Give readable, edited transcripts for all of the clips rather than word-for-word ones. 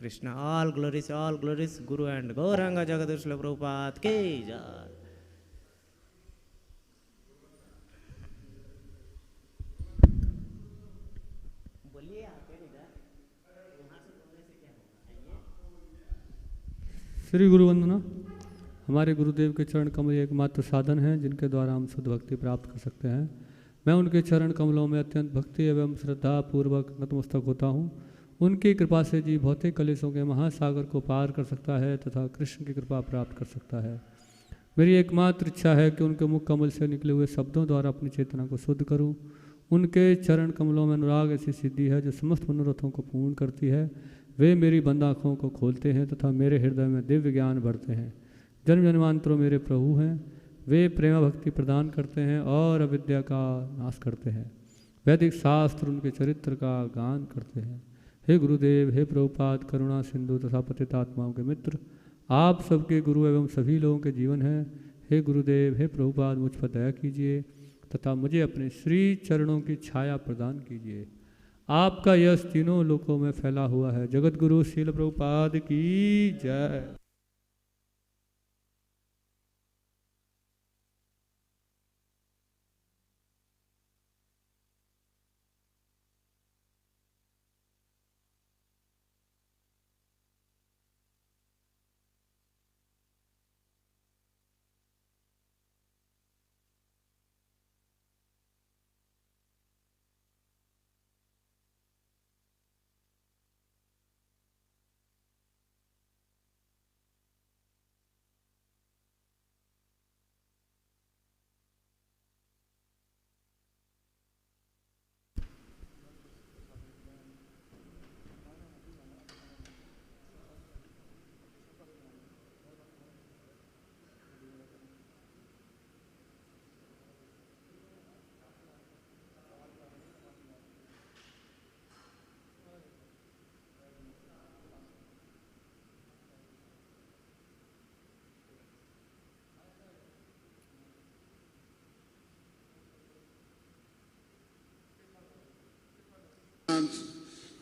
Krishna. All glories, Guru and Gauranga Jagadguru Srila Prabhupada ki jai. Shri गुरु वंदना। हमारे गुरुदेव के चरण कमल एकमात्र साधन हैं जिनके द्वारा हम शुद्ध भक्ति प्राप्त कर सकते हैं। मैं उनके चरण कमलों में अत्यंत भक्ति एवं श्रद्धा पूर्वक नतमस्तक होता हूँ। उनकी कृपा से जीव भौतिक कलेशों के महासागर को पार कर सकता है तथा कृष्ण की कृपा प्राप्त कर सकता है। मेरी एकमात्र इच्छा है कि उनके मुख कमल से निकले हुए शब्दों द्वारा अपनी चेतना को शुद्ध करूं। उनके चरण कमलों में अनुराग ऐसी सिद्धि है जो समस्त मनोरथों को पूर्ण करती है। वे मेरी बंद आँखों को खोलते हैं तथा मेरे हृदय में दिव्य ज्ञान भरते हैं। जन्म जन्मांतरों मेरे प्रभु हैं। वे प्रेम भक्ति प्रदान करते हैं और अविद्या का नाश करते हैं। वैदिक शास्त्र उनके चरित्र का गान करते हैं। हे गुरुदेव, हे प्रभुपाद, करुणा सिंधु तथा पतित आत्माओं के मित्र, आप सबके गुरु एवं सभी लोगों के जीवन हैं। हे गुरुदेव, हे प्रभुपाद, मुझ पर दया कीजिए तथा मुझे अपने श्री चरणों की छाया प्रदान कीजिए। आपका यश तीनों लोकों में फैला हुआ है। जगत गुरु श्रील प्रभुपाद की जय।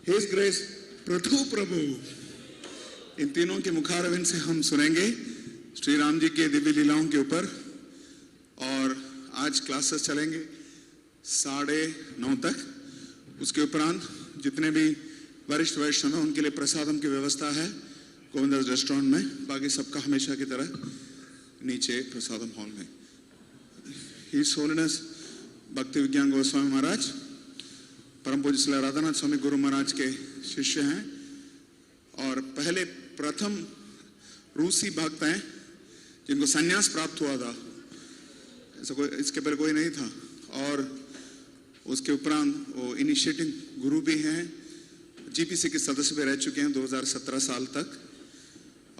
His Grace प्रथु प्रभु, इन तीनों के मुखारविंद से हम सुनेंगे श्री राम जी के दिव्य लीलाओं के ऊपर। और आज क्लासेस चलेंगे 9:30 तक। उसके उपरांत जितने भी वरिष्ठ वैष्णव हैं उनके लिए प्रसादम की व्यवस्था है गोविंदास रेस्टोरेंट में। बाकी सबका हमेशा की तरह नीचे प्रसादम हॉल में। हिज होलीनेस भक्ति विज्ञान गोस्वामी महाराज परम पूज्य श्री राधानाथ स्वामी गुरु महाराज के शिष्य हैं और पहले प्रथम रूसी भक्त हैं जिनको संन्यास प्राप्त हुआ था। ऐसा कोई इसके पहले कोई नहीं था। और उसके उपरांत वो इनिशिएटिंग गुरु भी हैं, जीपीसी के सदस्य भी रह चुके हैं 2017 साल तक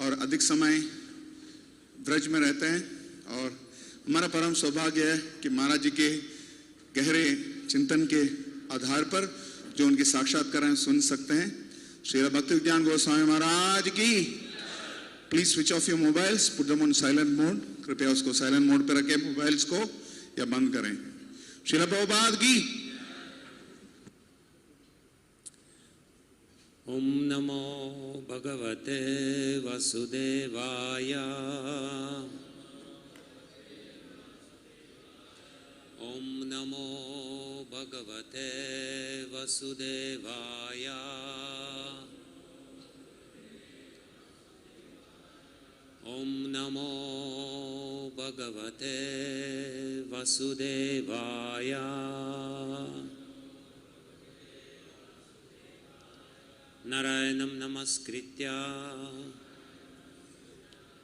और अधिक समय ब्रज में रहते हैं। और हमारा परम सौभाग्य है कि महाराज जी के गहरे चिंतन के आधार पर जो उनके साक्षात्कार हैं सुन सकते हैं। श्री भक्ति विज्ञान गोस्वामी महाराज की। Please switch off your mobiles, put them on silent mode. कृपया उसको साइलेंट मोड पर रखें मोबाइल्स को या बंद करें। श्री प्रभुपाद की। ओम नमो भगवते वासुदेवाय। ओम नमो भगवते वासुदेवाय। ओम नमो भगवते वासुदेवाय। नारायणं नमस्कृत्य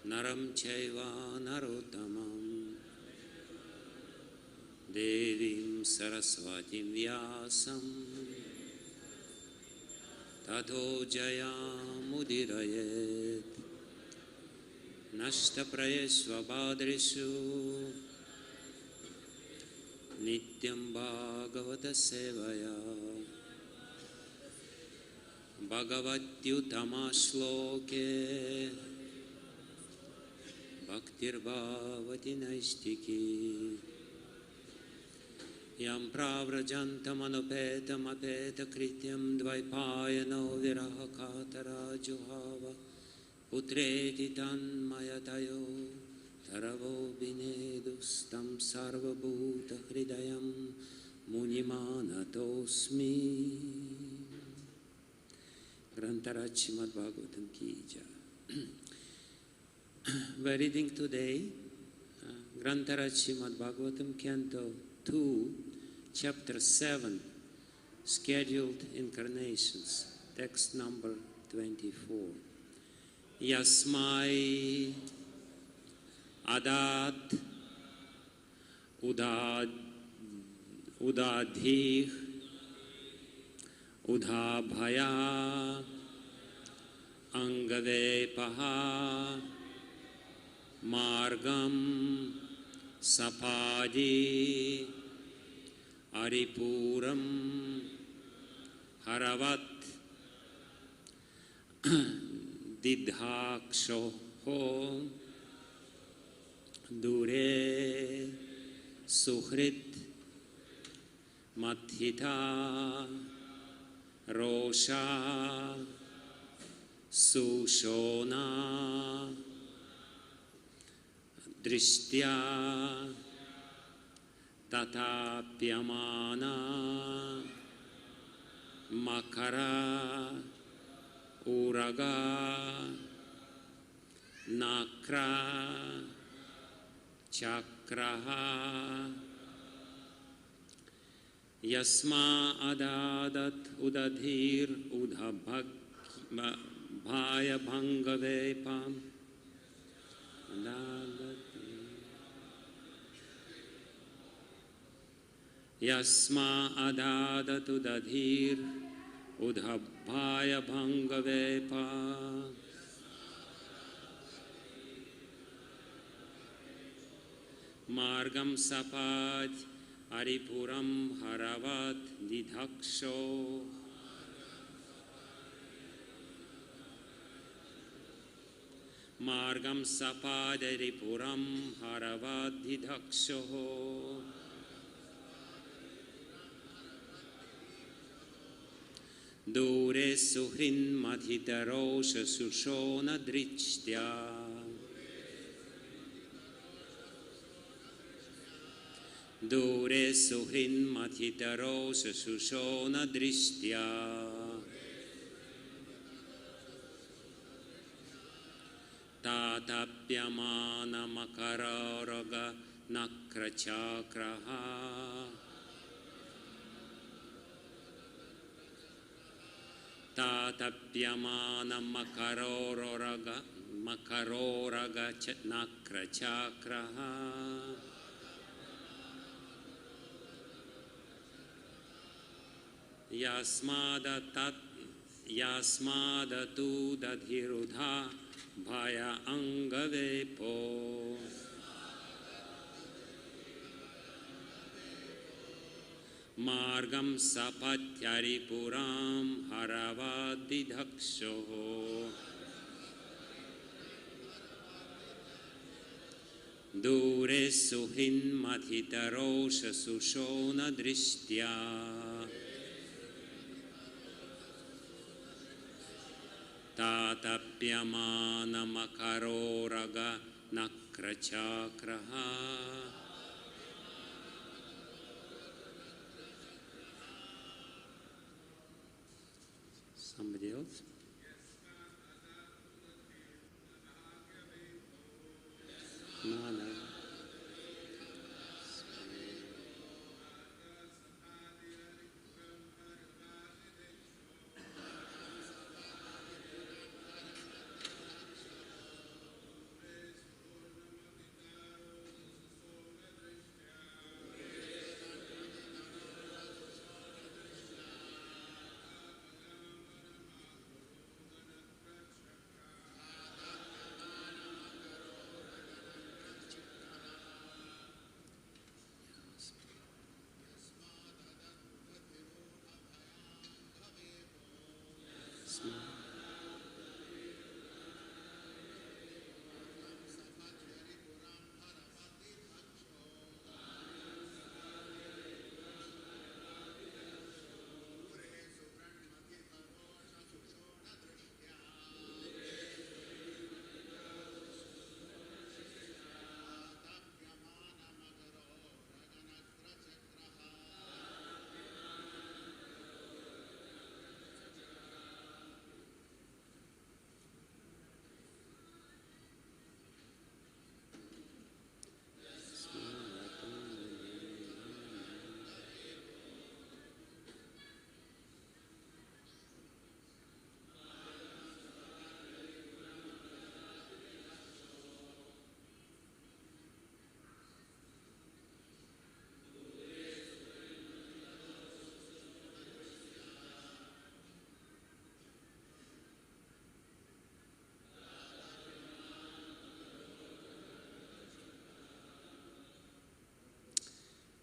नरं चैव नरोत्तमं देवीं सरस्वतीं व्यासं ततो जयमुदीरयेत्। नष्टप्रयस्वबादृषु नित्यं भागवत सेवया। भगवत्युत्तमा श्लोके भक्तिर्भवति नैष्टिकी। यं प्राव्रजन्तमनुपेतमपेतकृत्यं द्वैपायनो विरहकातराजुहाव पुत्रेति तन्मयतयो तरवो विनेदुस्तं सर्वभूतहृदयं मुनिमानतोऽस्मि। ग्रंथराज श्रीमद् भागवतम की जय। We're reading today Grantaraj Srimad Bhagavatam, Canto 2, Chapter 7, Scheduled Incarnations, text number 24. Yasmai Adat Udadhih Udhabhaya Angavepaha Margam Sapadi Aripuram Haravat Didhakshoho Dure Suhrit Mathita Rosha Sushona Drishtya Tatapyamana Makara Uraga Nakra Chakraha Yasma Adadat Udadhir Udhabhaya Bhangavepam Yasma Adadatu Dadhir Udhabhaya Bhangavepa Margam Sapad Aripuram Haravat Didhaksho Margam Sapad Aripuram Haravat Didhaksho Dure Suhrin Madhitarosha Sushona Drishtya Dure Suhrin Madhitarosha Sushona Drishtya Tatapyamana Makararoga Nakrachakraha Tatapyamana Makaroraga Nakrachakraha Yasmadatu Dadhirudha Bhaya Angavepo Margam Sapatyaripuram Haravadidhaksho Dure Suhin Madhitarosha Sushona Drishtya Tatapyamana Makaroraga Nakrachakraha Somebody else? No.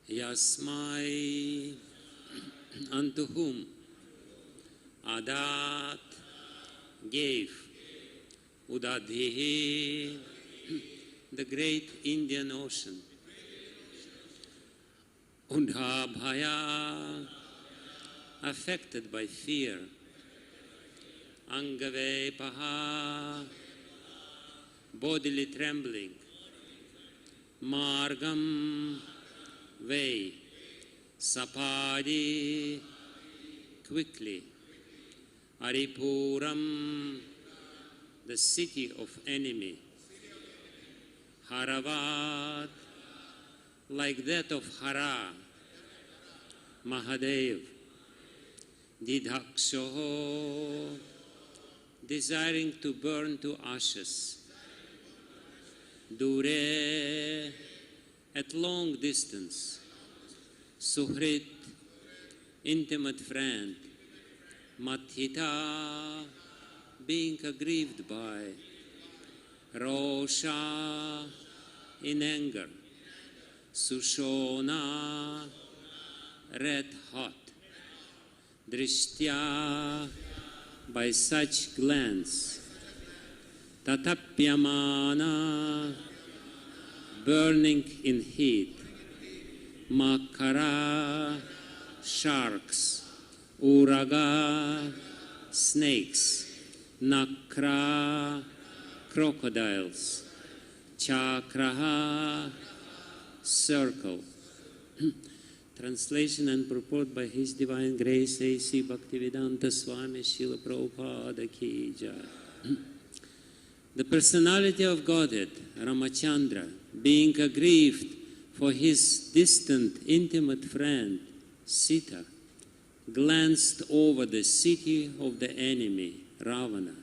Yasmai, unto whom Adat gave Udadhihi, the great Indian Ocean, Undhabhaya, affected by fear, Angavepaha, bodily trembling, Margam, way, Sapadi, quickly, Aripuram, the city of enemy, Haravad, like that of Hara, Mahadev, Didhakshoho, desiring to burn to ashes, Dure, at long distance, Suhrit, intimate friend, Mathita, being aggrieved by, Rosha, in anger, Sushona, red hot, Drishtya, by such glance, Tatapyamana, burning in heat, Makara, sharks, Uraga, snakes, Nakra, crocodiles, Chakraha, circle. Translation and purport by His Divine Grace A.C. Bhaktivedanta Swami Srila Prabhupada Ki Jai. The personality of Godhead, Ramachandra, being aggrieved for his distant, intimate friend, Sita, glanced over the city of the enemy, Ravana,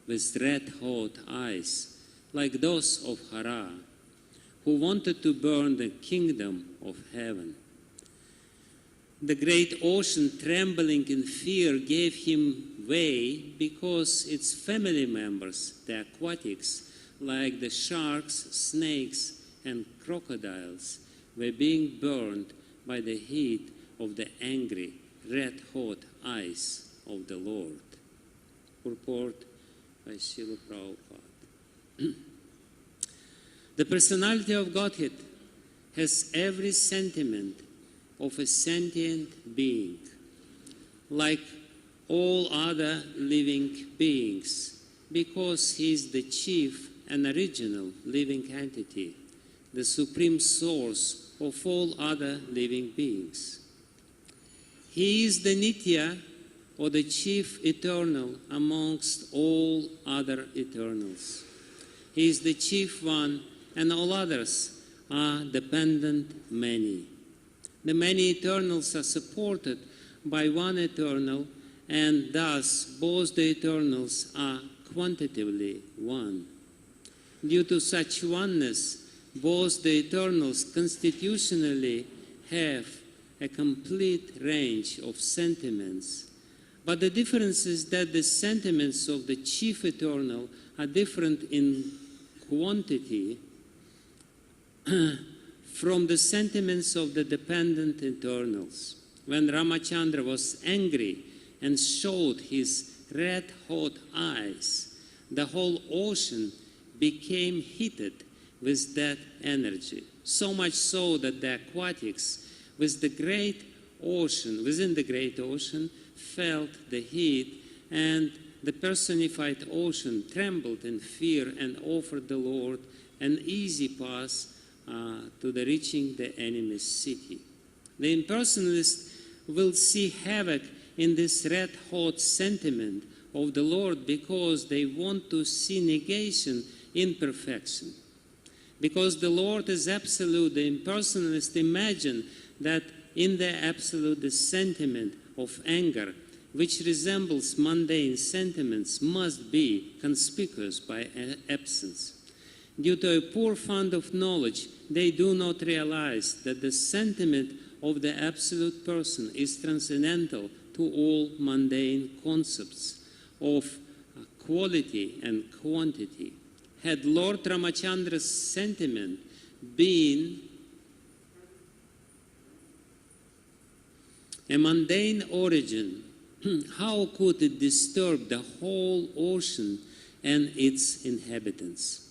with red-hot eyes, like those of Hara, who wanted to burn the kingdom of heaven. The great ocean, trembling in fear, gave him way because its family members, the aquatics, like the sharks, snakes, and crocodiles, were being burned by the heat of the angry, red-hot eyes of the Lord. Purport by Srila Prabhupada. The personality of Godhead has every sentiment of a sentient being, like all other living beings, because he is the chief and original living entity, the supreme source of all other living beings. He is the Nitya, or the chief eternal amongst all other eternals. He is the chief one, and all others are dependent many. The many eternals are supported by one eternal, and thus both the eternals are quantitatively one. Due to such oneness, both the eternals constitutionally have a complete range of sentiments. But the difference is that the sentiments of the chief eternal are different in quantity from the sentiments of the dependent eternals. When Ramachandra was angry and showed his red-hot eyes, the whole ocean became heated with that energy, so much so that the aquatics within the great ocean felt the heat, and the personified ocean trembled in fear and offered the Lord an easy path to the reaching the enemy's city. The impersonalist will see havoc in this red-hot sentiment of the Lord because they want to see negation in perfection. Because the Lord is absolute, the impersonalists imagine that in the absolute the sentiment of anger, which resembles mundane sentiments, must be conspicuous by absence. Due to a poor fund of knowledge, they do not realize that the sentiment of the absolute person is transcendental to all mundane concepts of quality and quantity. Had Lord Ramachandra's sentiment been a mundane origin, how could it disturb the whole ocean and its inhabitants?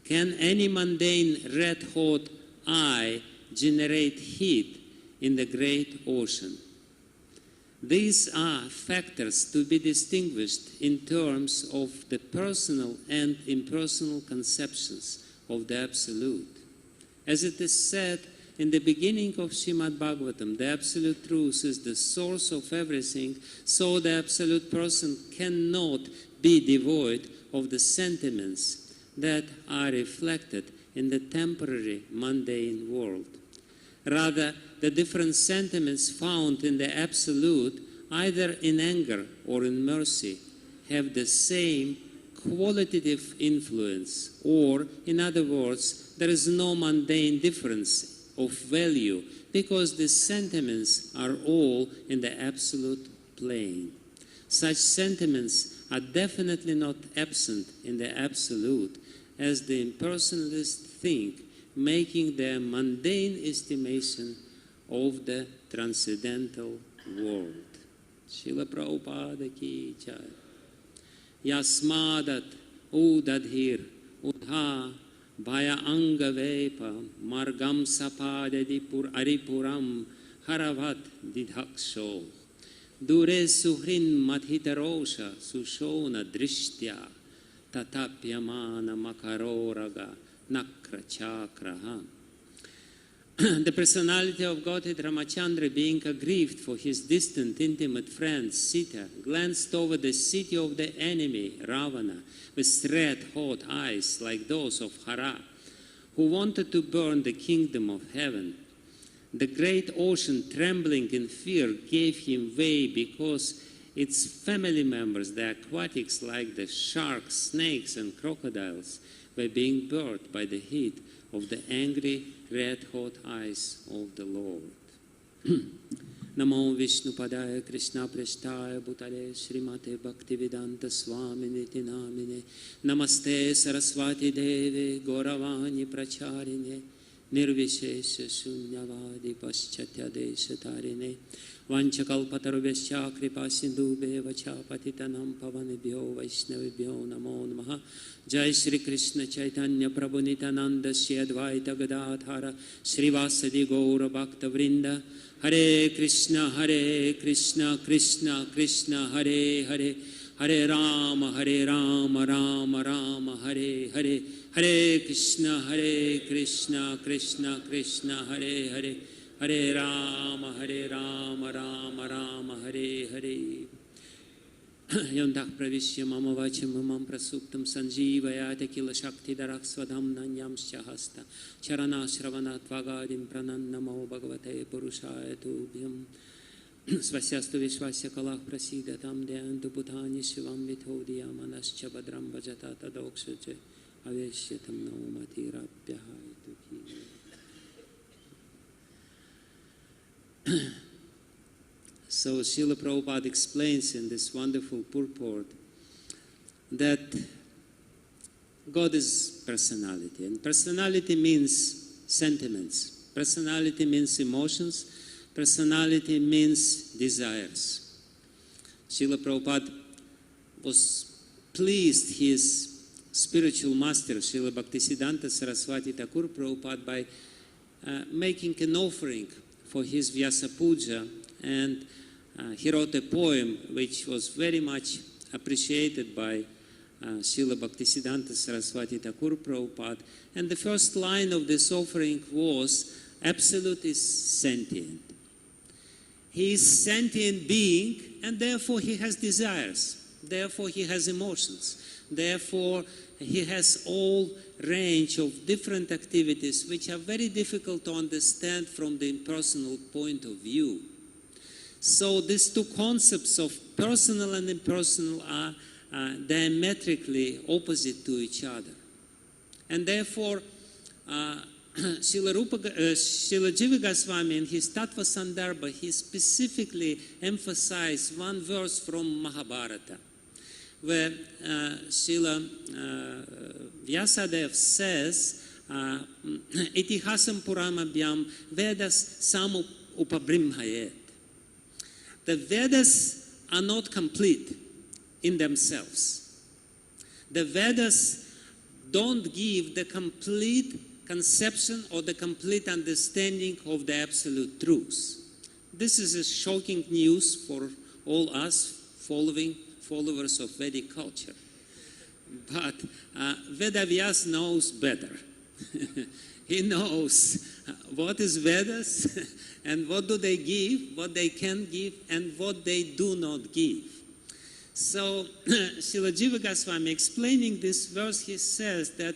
Can any mundane red-hot eye generate heat in the great ocean? These are factors to be distinguished in terms of the personal and impersonal conceptions of the Absolute. As it is said in the beginning of Srimad Bhagavatam, the Absolute Truth is the source of everything, so the Absolute Person cannot be devoid of the sentiments that are reflected in the temporary mundane world. Rather, the different sentiments found in the Absolute, either in anger or in mercy, have the same qualitative influence, or, in other words, there is no mundane difference of value because the sentiments are all in the absolute plane. Such sentiments are definitely not absent in the Absolute, as the impersonalists think, making their mundane estimation of the transcendental world. Srila Prabhupada ki jai. Yasmadat udadhir udha bhaya anga vepa margam sapadadi aripuram haravat didhaksho dure suhrin madhitarosha sushona drishtya tatapyamana makaroraga nakra chakraha. The personality of Godhead Ramachandra, being aggrieved for his distant, intimate friend Sita, glanced over the city of the enemy, Ravana, with red-hot eyes like those of Hare, who wanted to burn the kingdom of heaven. The great ocean, trembling in fear, gave him way because its family members, the aquatics like the sharks, snakes, and crocodiles, were being burnt by the heat of the angry red-hot eyes of the Lord. Namo Vishnu Padaya Krishna Prasthaya Bhutale Srimate Bhaktivedanta Swami Niti Namine Namaste Saraswati Deve Gauravani Pracharine Nirvishesha Shunyavadi Paschatya Deshatarine Vanchakalpatarubhyascha Kripa Sindhubhe Vacha Patitanam Pavanebhyo Vaishnavibhyo Namo Namaha. Jai Shri Krishna Chaitanya Prabhu Nityananda Shri Advaita Gadadhara Srivasadi Gaura Bhakta Vrinda. Hare Krishna Krishna Krishna Hare Hare Hare Rama Rama Rama Hare Hare Hare Krishna Krishna Krishna Hare Hare Hare Rama Rama Rama Hare Hare. Yondak pravishya mama vacham mamam prasuktam sanjeevayate kila shakti darak swadham nanyamscha hasta charana shravana tvagadim pranannamo bhagavate purushaya tubhyam svasyastu vishvasya kalak prasidatam deyantu bhutani shivam vithodiyam anascha badram bhajata tadokshache aveshyatam naumati rabhyahaitu ki. So Srila Prabhupada explains in this wonderful purport that God is personality, and personality means sentiments, personality means emotions, personality means desires. Srila Prabhupada was pleased his spiritual master, Srila Bhaktisiddhanta Saraswati Thakur Prabhupada, by making an offering for his Vyasa Puja, and he wrote a poem which was very much appreciated by Srila Bhaktisiddhanta Saraswati Thakur Prabhupada. And the first line of this offering was, Absolute is sentient. He is sentient being, and therefore he has desires. Therefore he has emotions. Therefore he has all range of different activities which are very difficult to understand from the impersonal point of view. So these two concepts of personal and impersonal are diametrically opposite to each other. And therefore, Srila Jiva Goswami in his Tattva Sandarbha, he specifically emphasized one verse from Mahabharata, where Srila Vyasadeva says, Itihasam Puramabhyam Vedas Sam Upabrimhayet. the Vedas are not complete in themselves. The Vedas don't give the complete conception or the complete understanding of the absolute truth. This is a shocking news for all us followers of Vedic culture. But Vedavyas knows better. He knows what is Vedas and what do they give, what they can give, and what they do not give. So, Srila Jiva Goswami explaining this verse, he says that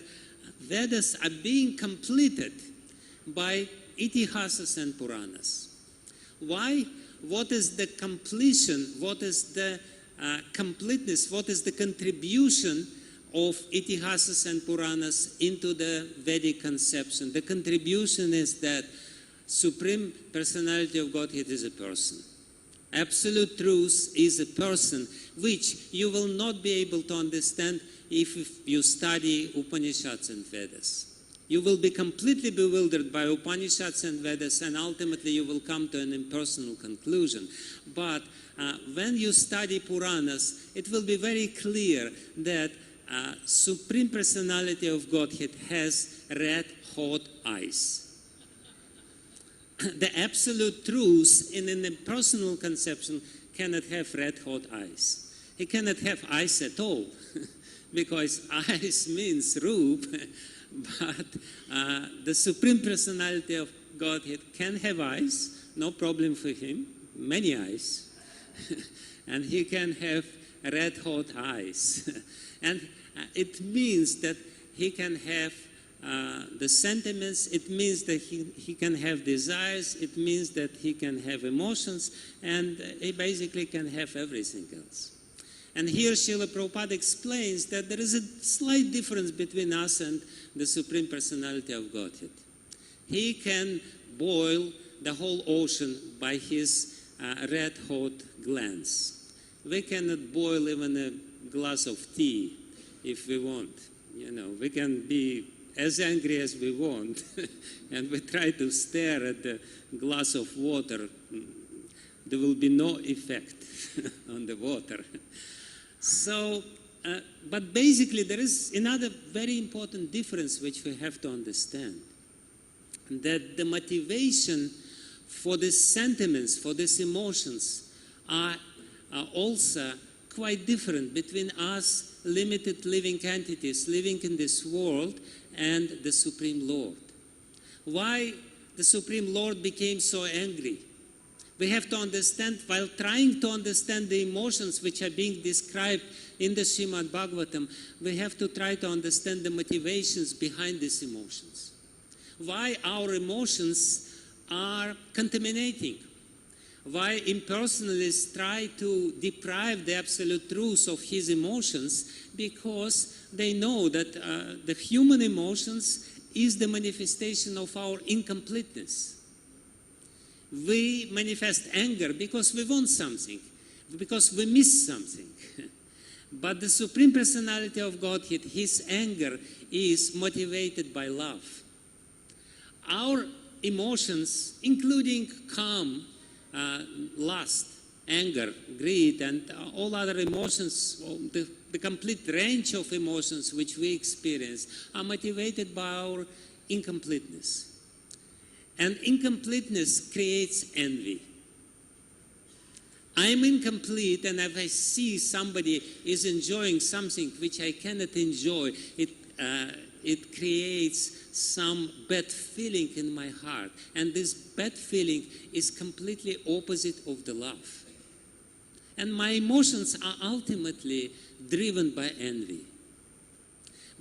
Vedas are being completed by Itihasas and Puranas. Why? What is the completion? What is the completeness? What is the contribution of Itihasas and Puranas into the Vedic conception? The contribution is that Supreme Personality of Godhead is a person. Absolute truth is a person, which you will not be able to understand if you study Upanishads and Vedas. You will be completely bewildered by Upanishads and Vedas, and ultimately you will come to an impersonal conclusion. But when you study Puranas, it will be very clear that Supreme Personality of Godhead has red-hot eyes. The absolute truth in an impersonal conception cannot have red-hot eyes. He cannot have eyes at all, because eyes means roop, but the Supreme Personality of Godhead can have eyes, no problem for him, many eyes, and he can have red-hot eyes. And it means that he can have the sentiments, it means that he can have desires, it means that he can have emotions, and he basically can have everything else. And here Srila Prabhupada explains that there is a slight difference between us and the Supreme Personality of Godhead. He can boil the whole ocean by his red-hot glance. We cannot boil even a glass of tea if we want. You know, we can be as angry as we want, and we try to stare at the glass of water. There will be no effect on the water. So, but basically there is another very important difference which we have to understand. That the motivation for these sentiments, for these emotions are also quite different between us limited living entities living in this world and the Supreme Lord. Why the Supreme Lord became so angry? We have to understand, while trying to understand the emotions which are being described in the Srimad Bhagavatam, we have to try to understand the motivations behind these emotions. Why our emotions are contaminating. Why impersonalists try to deprive the absolute truth of his emotions, because they know that the human emotions is the manifestation of our incompleteness. We manifest anger because we want something, because we miss something. But the Supreme Personality of Godhead, his anger is motivated by love. Our emotions, including calm, lust, anger, greed, and all other emotions, the complete range of emotions which we experience, are motivated by our incompleteness. And incompleteness creates envy. I am incomplete, and if I see somebody is enjoying something which I cannot enjoy, it creates some bad feeling in my heart. And this bad feeling is completely opposite of the love. And my emotions are ultimately driven by envy.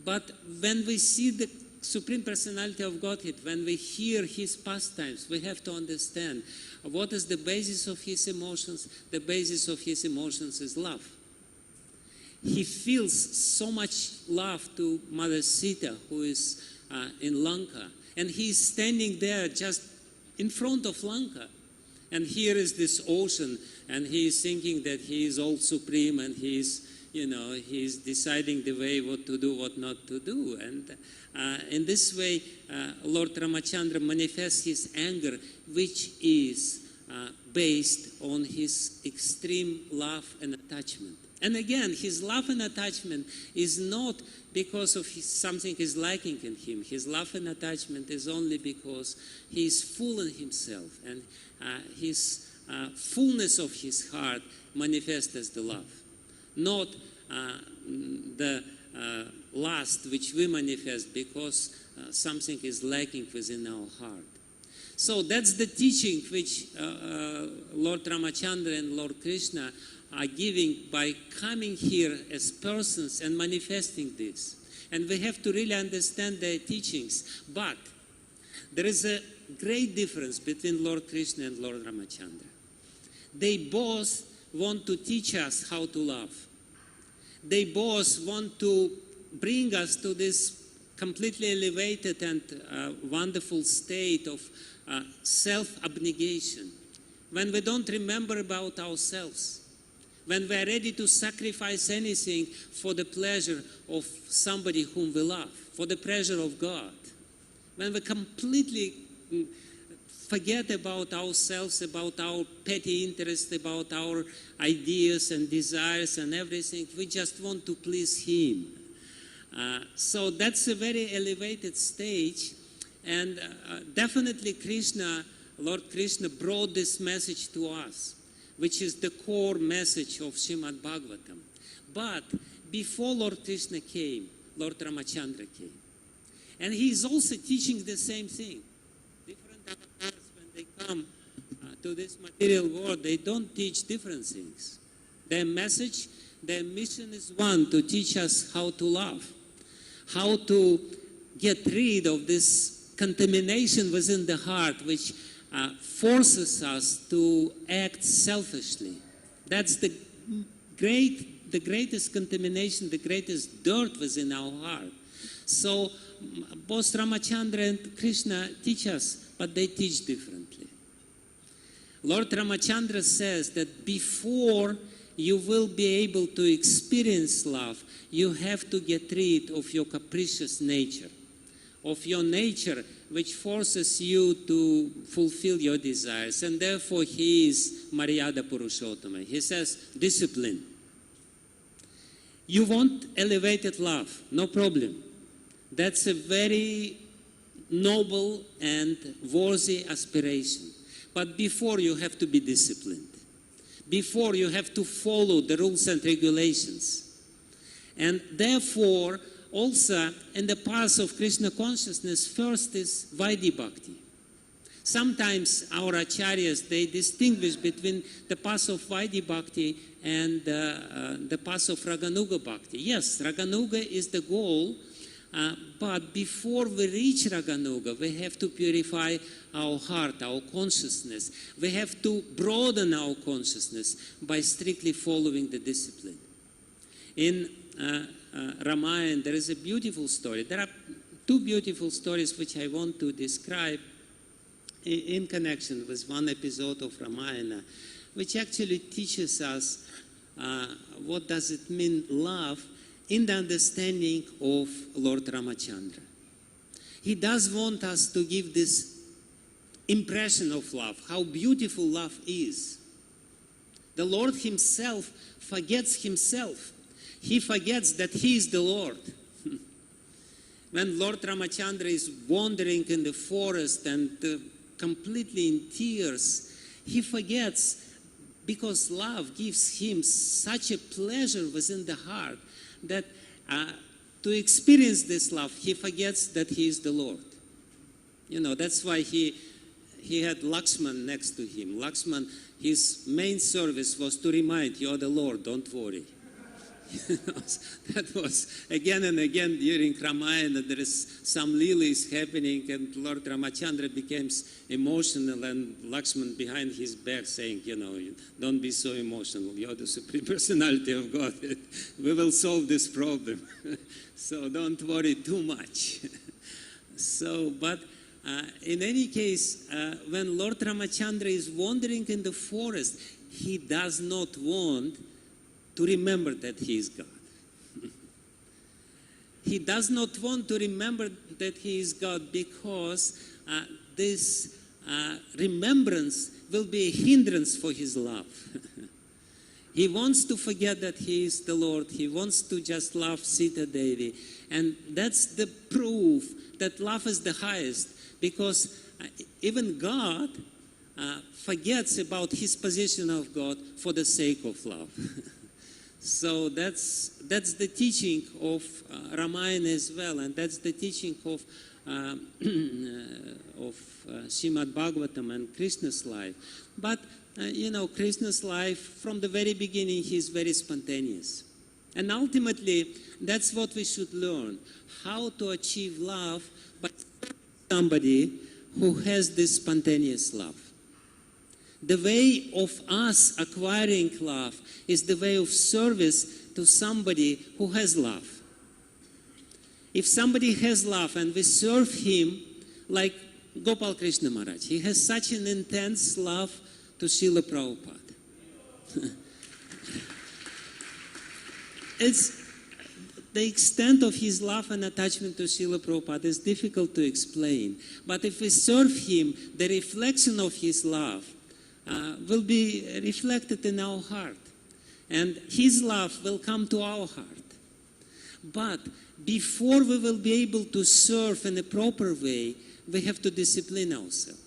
But when we see the Supreme Personality of Godhead, when we hear his pastimes, we have to understand what is the basis of his emotions. The basis of his emotions is love. He feels so much love to Mother Sita, who is in Lanka, and he is standing there just in front of Lanka. And here is this ocean, and he is thinking that he is all supreme, and he is deciding the way what to do, what not to do. And in this way, Lord Ramachandra manifests his anger, which is based on his extreme love and attachment. And again, his love and attachment is not because of something he's liking in him. His love and attachment is only because he is full in himself, and his fullness of his heart manifests as the love, not the lust which we manifest because something is lacking within our heart. So that's the teaching which Lord Ramachandra and Lord Krishna are giving by coming here as persons and manifesting this. And we have to really understand their teachings. But there is a great difference between Lord Krishna and Lord Ramachandra. They both want to teach us how to love. They both want to bring us to this completely elevated and wonderful state of self-abnegation, when we don't remember about ourselves, when we are ready to sacrifice anything for the pleasure of somebody whom we love, for the pleasure of God, when we completely forget about ourselves, about our petty interests, about our ideas and desires and everything, we just want to please Him. So that's a very elevated stage, and definitely Lord Krishna brought this message to us, which is the core message of Srimad Bhagavatam. But before Lord Krishna came, Lord Ramachandra came. And he is also teaching the same thing. Different avatars, when they come to this material world, they don't teach different things. Their message, their mission is one, to teach us how to love, how to get rid of this contamination within the heart which forces us to act selfishly. That's the greatest contamination, the greatest dirt within our heart. So both Ramachandra and Krishna teach us, but they teach differently. Lord Ramachandra says that before you will be able to experience love, you have to get rid of your capricious nature, of your nature which forces you to fulfill your desires. And therefore he is Maryada Purushottama. He says, discipline. You want elevated love, no problem. That's a very noble and worthy aspiration. But before, you have to be disciplined. Before, you have to follow the rules and regulations. And therefore, also, in the path of Krishna consciousness, first is Vaidhi Bhakti. Sometimes our acharyas, they distinguish between the path of Vaidhi Bhakti and the path of Raganuga Bhakti. Yes, Raganuga is the goal, but before we reach Raganuga, we have to purify our heart, our consciousness. We have to broaden our consciousness by strictly following the discipline. In Ramayana, there is a beautiful story. There are two beautiful stories which I want to describe in connection with one episode of Ramayana, which actually teaches us what does it mean love in the understanding of Lord Ramachandra. He does want us to give this impression of love, how beautiful love is. The Lord himself forgets himself. He forgets that he is the Lord. When Lord Ramachandra is wandering in the forest and completely in tears, he forgets, because love gives him such a pleasure within the heart that to experience this love, he forgets that he is the Lord. You know, that's why he had Lakshman next to him. Lakshman, his main service was to remind, you're the Lord, don't worry. That was again and again during Ramayana. There is some lilies happening, and Lord Ramachandra becomes emotional, and Lakshman behind his back saying, you know, don't be so emotional. You're the Supreme Personality of God. We will solve this problem. So don't worry too much. So, but in any case, when Lord Ramachandra is wandering in the forest, he does not want to remember that he is God. He does not want to remember that he is God because this remembrance will be a hindrance for his love. He wants to forget that he is the Lord. He wants to just love Sita Devi. And that's the proof that love is the highest, because even God forgets about his position of God for the sake of love. So that's the teaching of Ramayana as well, and that's the teaching of Srimad Bhagavatam and Krishna's life. But Krishna's life, from the very beginning, he is very spontaneous. And ultimately, that's what we should learn, how to achieve love by somebody who has this spontaneous love. The way of us acquiring love is the way of service to somebody who has love. If somebody has love and we serve him, like Gopal Krishna Maharaj, he has such an intense love to Srila Prabhupada. It's the extent of his love and attachment to Srila Prabhupada is difficult to explain. But if we serve him, the reflection of his love will be reflected in our heart. And his love will come to our heart. But before we will be able to serve in a proper way, we have to discipline ourselves.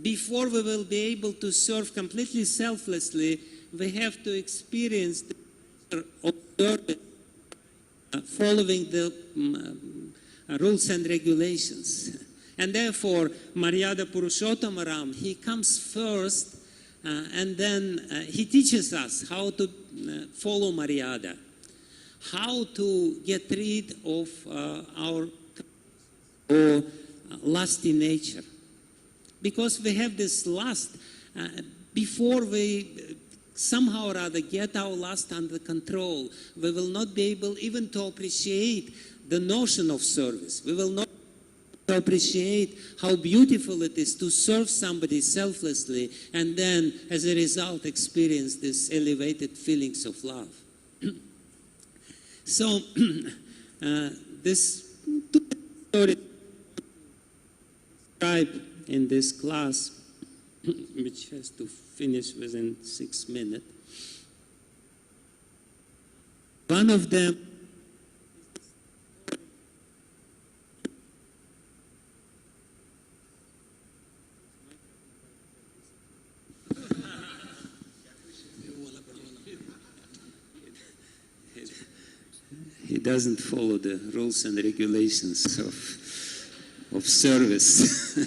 Before we will be able to serve completely selflessly, we have to experience the pleasure of service, following the rules and regulations. And therefore, Maryada Purushottama Ram, he comes first, and then he teaches us how to follow Maryada, how to get rid of our lusty nature. Because we have this lust, before we somehow or other get our lust under control, we will not be able even to appreciate the notion of service. We will not appreciate how beautiful it is to serve somebody selflessly and then, as a result, experience these elevated feelings of love. So, this story described in this class, which has to finish within 6 minutes. One of them he doesn't follow the rules and regulations of service.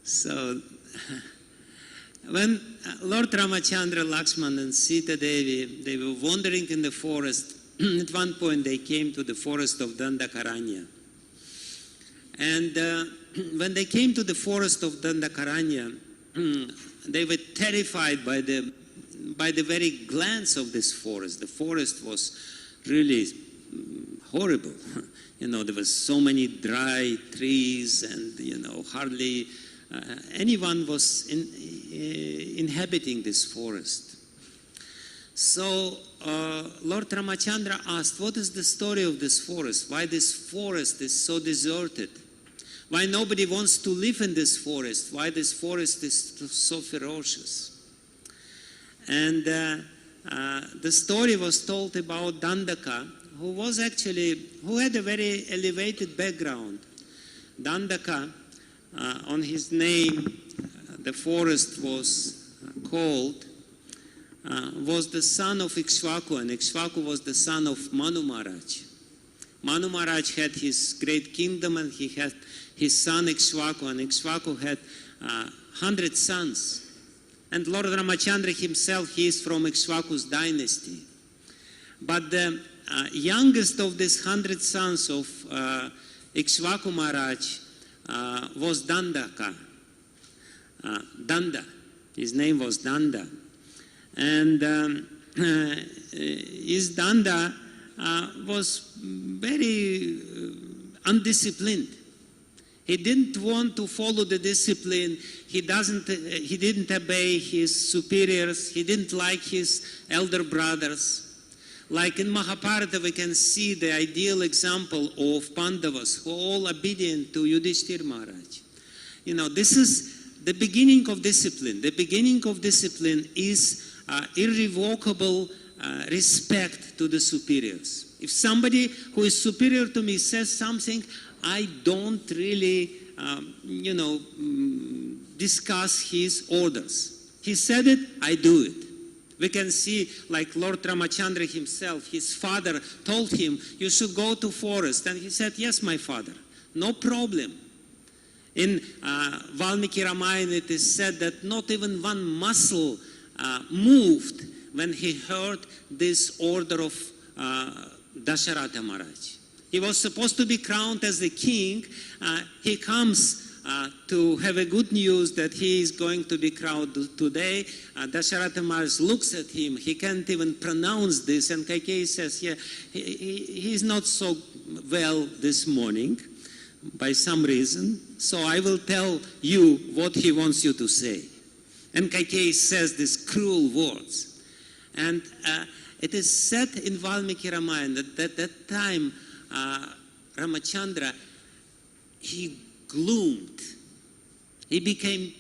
So when Lord Ramachandra, Lakshman and Sita Devi, they were wandering in the forest, at one point they came to the forest of Dandakaranya. And when they came to the forest of Dandakaranya, they were terrified by the very glance of this forest. The forest was really horrible. There was so many dry trees, and hardly anyone was inhabiting this forest. So Lord Ramachandra asked, what is the story of this forest? Why this forest is so deserted? Why nobody wants to live in this forest? Why this forest is so ferocious? And the story was told about Dandaka, who had a very elevated background. Dandaka, on his name, the forest was called, was the son of Ikshvaku, and Ikshvaku was the son of Manu Maharaj. Manu Maharaj had his great kingdom, and he had his son Ikshvaku, and Ikshvaku had 100 sons. And Lord Ramachandra himself, he is from Ikshvaku's dynasty. But the youngest of these 100 sons of Ikshvaku Maharaj was Dandaka. Danda. His name was Danda. And his Danda was very undisciplined. He didn't want to follow the discipline. He didn't obey his superiors. He didn't like his elder brothers. Like in Mahabharata, we can see the ideal example of Pandavas who are all obedient to Yudhishthira Maharaj. You know, this is the beginning of discipline. The beginning of discipline is irrevocable respect to the superiors. If somebody who is superior to me says something, I don't really, discuss his orders. He said it, I do it. We can see, like Lord Ramachandra himself, his father told him, you should go to forest. And he said, yes, my father, no problem. In Valmiki Ramayana, it is said that not even one muscle moved when he heard this order of Dasharatha Maharaj. He was supposed to be crowned as the king. He comes to have a good news that he is going to be crowned today. Dasharatha Maharaj looks at him. He can't even pronounce this. And 𝒂𝐻𝐽 says, yeah, he's not so well this morning by some reason. So I will tell you what he wants you to say. And 𝒂𝐻𝐽 says these cruel words. And it is said in Valmiki Ramayana that at that time, Ramachandra, he gloomed. He became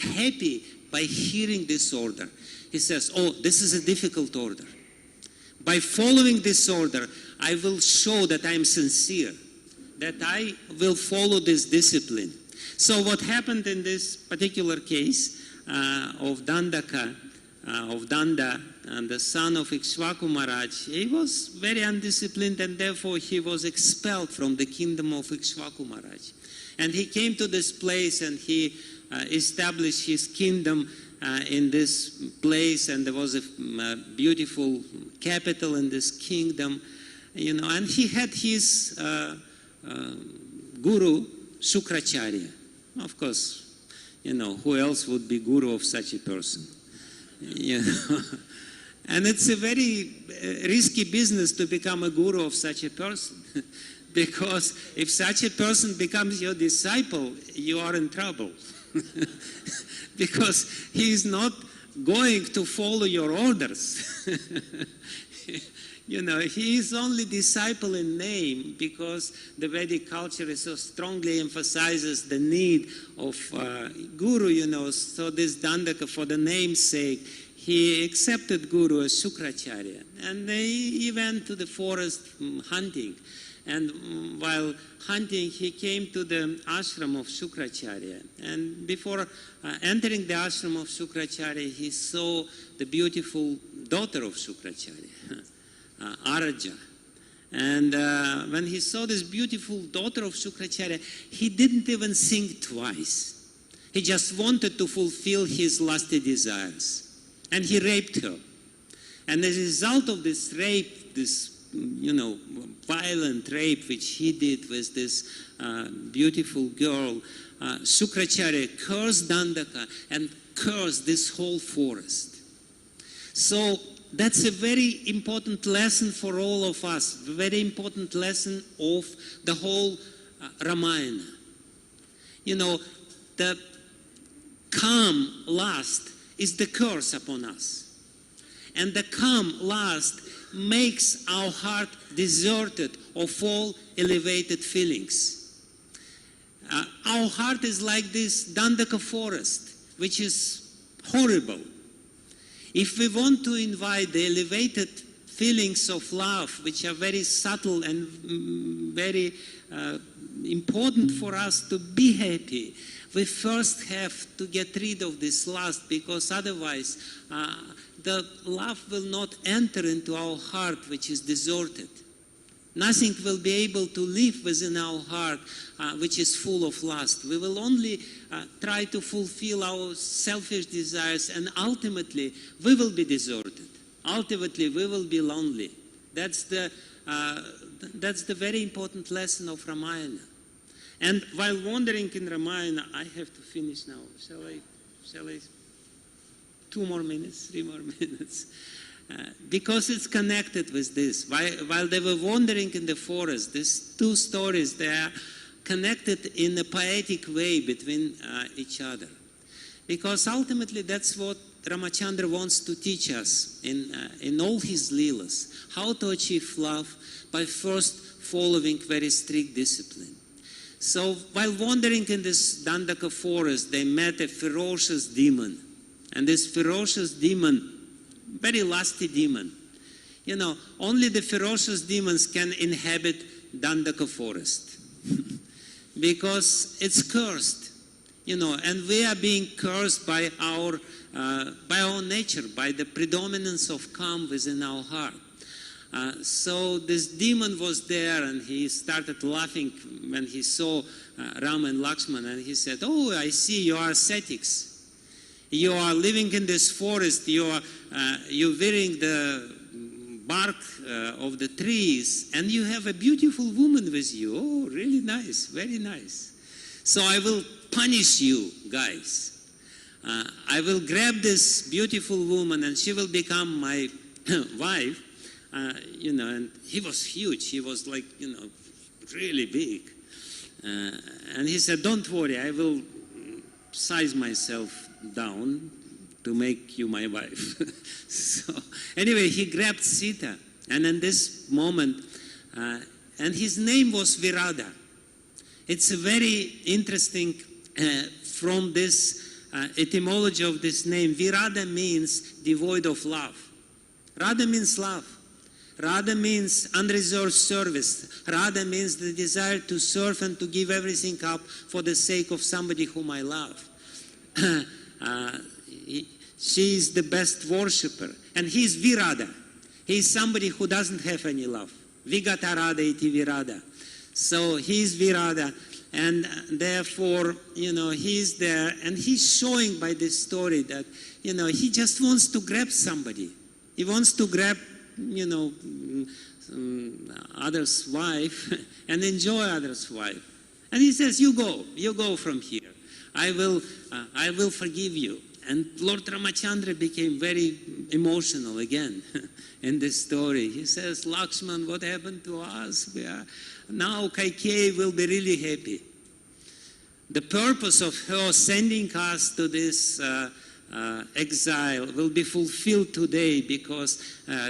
happy by hearing this order. He says, oh, this is a difficult order. By following this order, I will show that I am sincere, that I will follow this discipline. So what happened in this particular case of Dandaka, of Danda, and the son of 𝒍𝒂𝒏𝒕 Maharaj, he was very undisciplined, and therefore he was expelled from the kingdom of 𝒍𝒂𝒏𝒕 Maharaj. And he came to this place and he established his kingdom in this place, and there was a beautiful capital in this kingdom, and he had his guru, Shukracharya. Of course, who else would be guru of such a person? And it's a very risky business to become a guru of such a person. Because if such a person becomes your disciple, you are in trouble. Because he is not going to follow your orders. He is only disciple in name, because the Vedic culture so strongly emphasizes the need of guru, So this Dandaka, for the name's sake, he accepted guru as Shukracharya. And he went to the forest hunting. And while hunting, he came to the ashram of Shukracharya. And before entering the ashram of Shukracharya, he saw the beautiful daughter of Shukracharya, Araja. And when he saw this beautiful daughter of Shukracharya, he didn't even think twice. He just wanted to fulfill his lusty desires. And he raped her. And as a result of this rape, this violent rape which he did with this beautiful girl, Shukracharya cursed Dandaka and cursed this whole forest. So that's a very important lesson for all of us, a very important lesson of the whole Ramayana. The calm lust is the curse upon us. And the calm lust makes our heart deserted of all elevated feelings. Our heart is like this Dandaka forest, which is horrible. If we want to invite the elevated feelings of love, which are very subtle and very important for us to be happy, we first have to get rid of this lust, because otherwise the love will not enter into our heart, which is deserted. Nothing will be able to live within our heart, which is full of lust. We will only try to fulfill our selfish desires, and ultimately we will be deserted. Ultimately we will be lonely. That's the very important lesson of Ramayana. And while wandering in Ramayana, I have to finish now. Shall I? 2 more minutes, 3 more minutes. Because it's connected with this. While they were wandering in the forest, these two stories, they are connected in a poetic way between each other. Because ultimately that's what Ramachandra wants to teach us in all his leelas. How to achieve love by first following very strict discipline. So while wandering in this Dandaka forest, they met a ferocious demon. And this ferocious demon, very lusty demon. You know, only the ferocious demons can inhabit Dandaka forest because it's cursed, you know, and we are being cursed by our nature, by the predominance of calm within our heart. So this demon was there, and he started laughing when he saw Rama and Lakshmana, and he said, "Oh, I see you are ascetics. You are living in this forest. You're wearing the bark of the trees, and you have a beautiful woman with you. Oh, really nice, very nice. So I will punish you guys. I will grab this beautiful woman, and she will become my wife." You know, and he was huge. He was like, you know, really big. And he said, "Don't worry, I will size myself down to make you my wife." So anyway, he grabbed Sita, and in this moment, and his name was Virada. It's a very interesting, from this etymology of this name, Virada means devoid of love. Radha means love. Radha means unreserved service. Radha means the desire to serve and to give everything up for the sake of somebody whom I love. She is the best worshipper. And he is Virada. He is somebody who doesn't have any love. Vigata Radha iti Virada. So he is Virada. And therefore, you know, he is there. And he's showing by this story that, you know, he just wants to grab somebody. He wants to grab, you know, other's wife and enjoy other's wife. And he says, you go from here. I will forgive you. And Lord Ramachandra became very emotional again in this story. He says, Lakshman, what happened to us? Now Kaikeyi will be really happy. The purpose of her sending us to this exile will be fulfilled today, because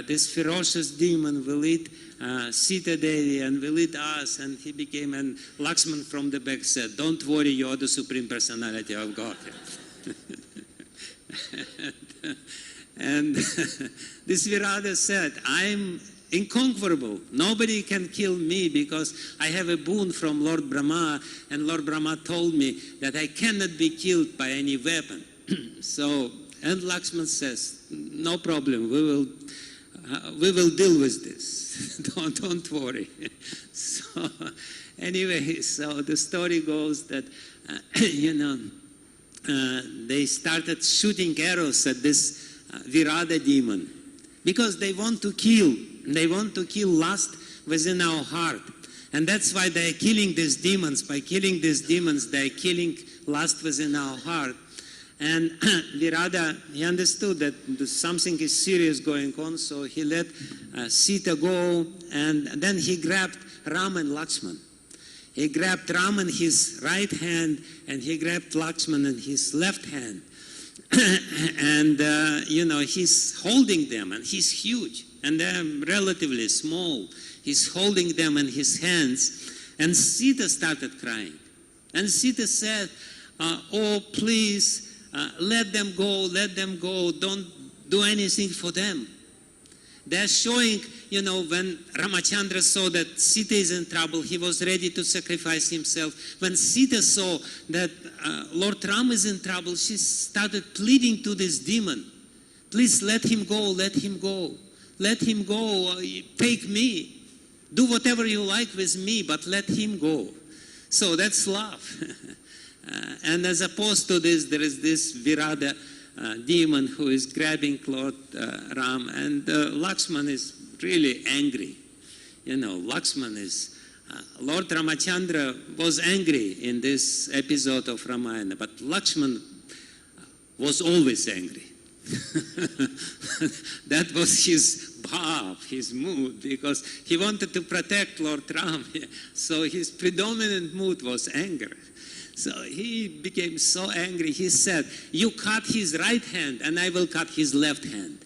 this ferocious demon will eat Sita Devi and will eat us. And he became, and Lakshman from the back said, don't worry, you're the Supreme Personality of Godhead. And this Virada said, I'm inconquerable. Nobody can kill me because I have a boon from Lord Brahma, and Lord Brahma told me that I cannot be killed by any weapon. So, and Lakshman says, no problem, we will deal with this. don't worry. So, anyway, so the story goes that, you know, they started shooting arrows at this Virada demon because they want to kill. They want to kill lust within our heart. And that's why they are killing these demons. By killing these demons, they are killing lust within our heart. And Virada, he understood that something is serious going on, so he let Sita go, and then he grabbed Rama and Lakshman. He grabbed Rama in his right hand, and he grabbed Lakshman in his left hand. And, you know, he's holding them, and he's huge, and they're relatively small. He's holding them in his hands, and Sita started crying. And Sita said, oh, please, let them go, don't do anything for them. They're showing, you know, when Ramachandra saw that Sita is in trouble, he was ready to sacrifice himself. When Sita saw that Lord Rama is in trouble, she started pleading to this demon, please let him go, let him go, let him go, take me, do whatever you like with me, but let him go. So that's love. And as opposed to this, there is this Virada demon who is grabbing Lord Ram, and Lakshman is really angry. You know, Lakshman is, Lord Ramachandra was angry in this episode of Ramayana, but Lakshman was always angry. That was his bhav, his mood, because he wanted to protect Lord Ram. So his predominant mood was anger. So he became so angry, he said, you cut his right hand and I will cut his left hand.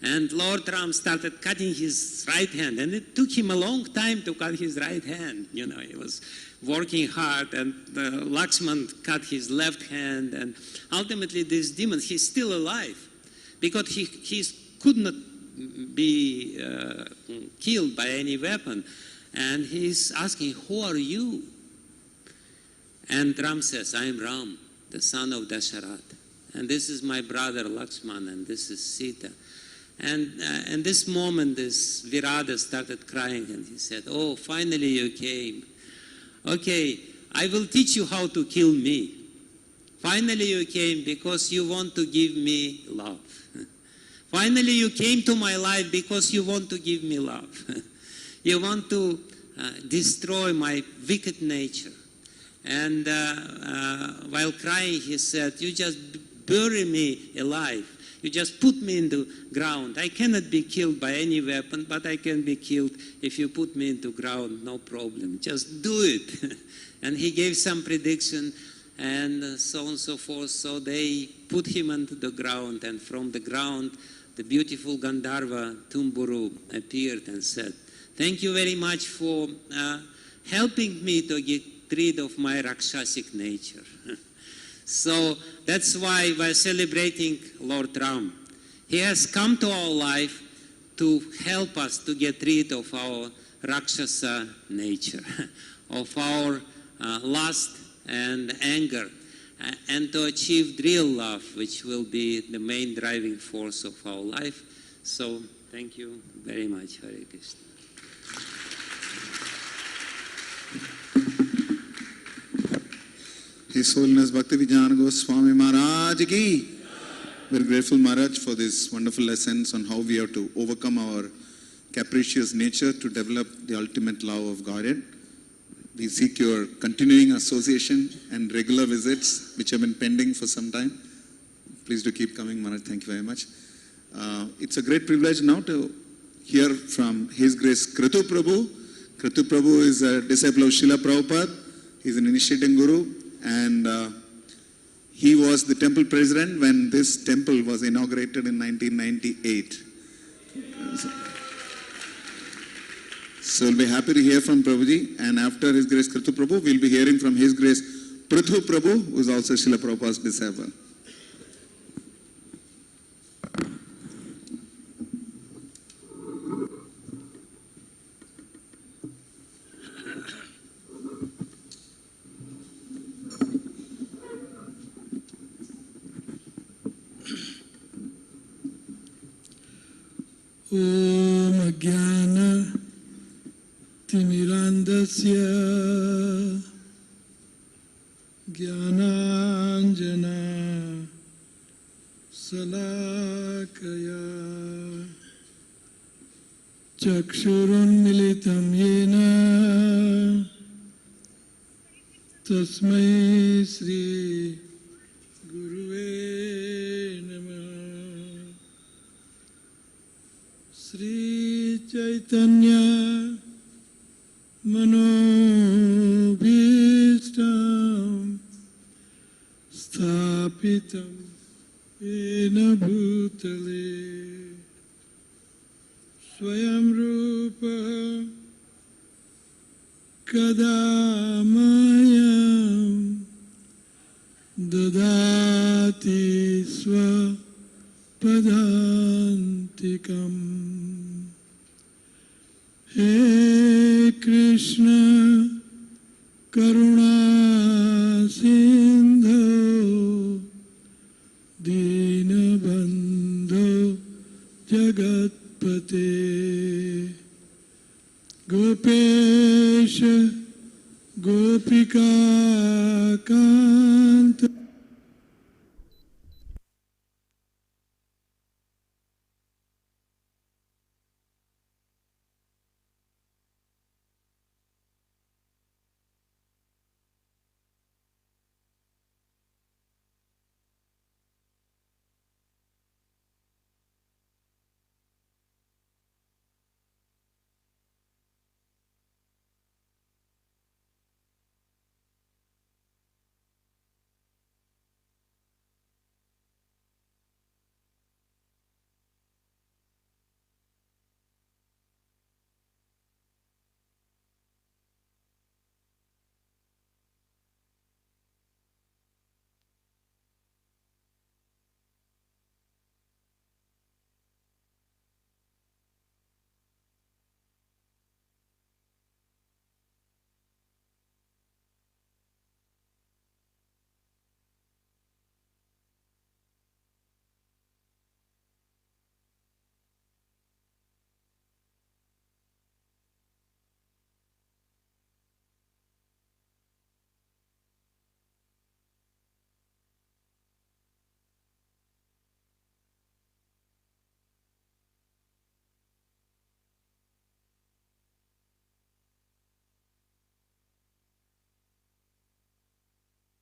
And Lord Ram started cutting his right hand, and it took him a long time to cut his right hand. You know, he was working hard, and Lakshman cut his left hand, and ultimately this demon, he's still alive, because he could not be killed by any weapon. And he's asking, who are you? And Ram says, I am Ram, the son of Dasharatha. And this is my brother Lakshman, and this is Sita. And this moment, this Virada started crying, and he said, oh, finally you came. Okay, I will teach you how to kill me. Finally you came because you want to give me love. Finally you came to my life because you want to give me love. You want to destroy my wicked nature. And while crying, he said, you just bury me alive. You just put me in the ground. I cannot be killed by any weapon, but I can be killed if you put me into ground, no problem. Just do it. And he gave some prediction, and so on and so forth. So they put him into the ground, and from the ground, the beautiful Gandharva Tumburu appeared and said, thank you very much for helping me to get rid of my Rakshasic nature. So that's why we're celebrating Lord Ram. He has come to our life to help us to get rid of our Rakshasa nature, of our lust and anger, and to achieve real love, which will be the main driving force of our life. So thank you very much. Hare Krishna. His Holiness Bhakti-Vidananda Swami Maharaj ki. We're grateful, Maharaj, for this wonderful lessons on how we have to overcome our capricious nature to develop the ultimate love of Godhead. We seek your continuing association and regular visits, which have been pending for some time. Please do keep coming, Maharaj. Thank you very much. It's a great privilege now to hear from His Grace Kritu Prabhu. Kritu Prabhu is a disciple of Srila Prabhupada. He's an initiating guru. And he was the temple president when this temple was inaugurated in 1998. So we'll be happy to hear from Prabhuji. And after His Grace Kritu Prabhu, we'll be hearing from His Grace Prithu Prabhu, who is also Srila Prabhupada's disciple. Om Jnana Timirandasya Jnananjana Salakaya Chakshurunmilitam Yena Tasmai Sri Guruve Namah. Sri Chaitanya Manobhishtam Sthapitam Yena Bhutale Swayam Rupa Kadamayam Dadati Swa Padantikam. He Krishna Karuna Sindhu Dina Bandhu Jagatpate Gopesha Gopika Kanta